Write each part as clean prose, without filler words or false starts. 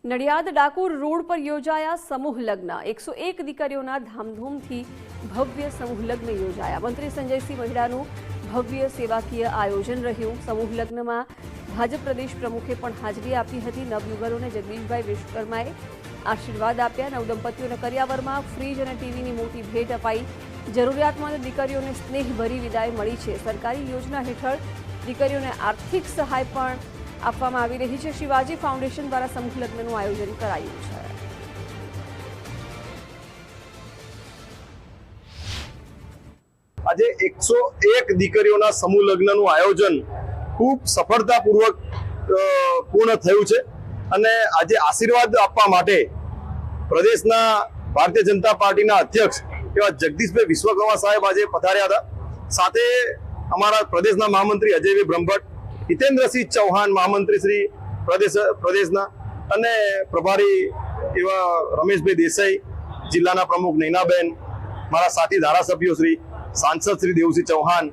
Nadiad Dakor road પર યોજાયા સમૂહ લગ્ન 101 દીકરીઓના ધામધૂમથી ભવ્ય સમૂહ લગ્ન યોજાયા। મંત્રી સંજયસિંહ મહિડાનું ભવ્ય સેવાકીય આયોજન રહ્યું। સમૂહ લગ્નમાં ભાજપ પ્રદેશ પ્રમુખે પણ હાજરી આપી હતી। નવયુગલોને જગદીશભાઈ વિશ્વકર્માએ આશીર્વાદ આપ્યા। નવદંપતીઓને કરિયાવરમાં ફ્રીજ અને ટીવીની મોટી ભેટ અપાઈ। જરૂરિયાતમંદ દીકરીઓને સ્નેહભરી વિદાય મળી છે। સરકારી યોજના હેઠળ દીકરીઓને આર્થિક સહાય પણ આપવામાં આવી રહી છે। શિવાજી ફાઉન્ડેશન દ્વારા સમૂહ લગ્નનું આયોજન કરાયું છે। આજે 101 દીકરીઓના સમૂહ લગ્નનું આયોજન ખૂબ સફળતાપૂર્વક પૂર્ણ થયું છે અને આજે આશીર્વાદ આપવા માટે પ્રદેશના ભારતીય જનતા પાર્ટીના અધ્યક્ષ એવા જગદીશભાઈ વિશ્વકર્મા સાહેબ આજે પધાર્યા હતા। સાથે અમારા પ્રદેશના મહામંત્રી અજયભાઈ બ્રહ્મભટ્ટ, હિતેન્દ્રસિંહ ચૌહાણ મહામંત્રી શ્રી પ્રદેશના અને પ્રભારી એવા રમેશભાઈ દેસાઈ, જિલ્લાના પ્રમુખ નૈનાબેન, મારા સાથી ધારાસભ્યો શ્રી सांसद श्री देवसिंह चौहान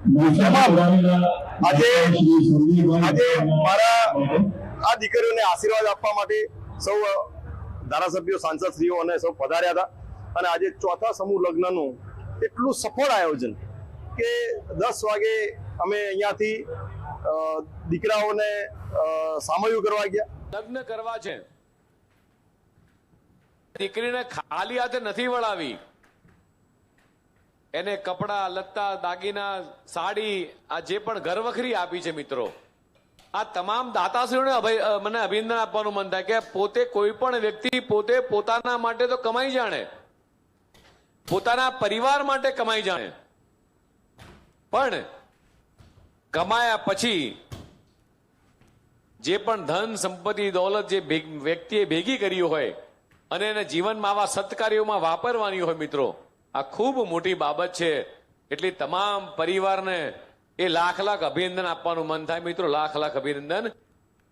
આજે મારા આ દીકરીઓને આશીર્વાદ આપવા માટે સૌ ધારાસભ્યો, સાંસદ શ્રીઓ અને સૌ પધાર્યા હતા અને આજે ચોથા સમૂહ લગ્નનું એટલું સફળ આયોજન કે 10 વાગે અમે અહીંયાથી દીકરાઓને સામયું કરવા ગયા। લગ્ન કરવા છે, દીકરીને ખાલી હાથે નથી વળાવી। એને કપડા, લત્તા, દાગીના, સાડી, આ જે પણ ઘરવખરી આપી છે મિત્રો, આ તમામ દાતાશ્રીઓને મને અભિનંદન આપવાનું મન થાય કે પોતે કોઈ પણ વ્યક્તિ પોતે પોતાના માટે તો કમાઈ જાણે, પોતાના પરિવાર માટે કમાઈ જાણે, પણ કમાયા પછી જે પણ ધન, સંપત્તિ, દોલત જે વ્યક્તિએ ભેગી કરી હોય અને એને જીવનમાં આવા સત્કાર્યોમાં વાપરવાની હોય મિત્રો, આ ખૂબ મોટી બાબત છે। એટલે તમામ પરિવારને એ લાખ લાખ અભિનંદન આપવાનું મન થાય મિત્રો, લાખ લાખ અભિનંદન।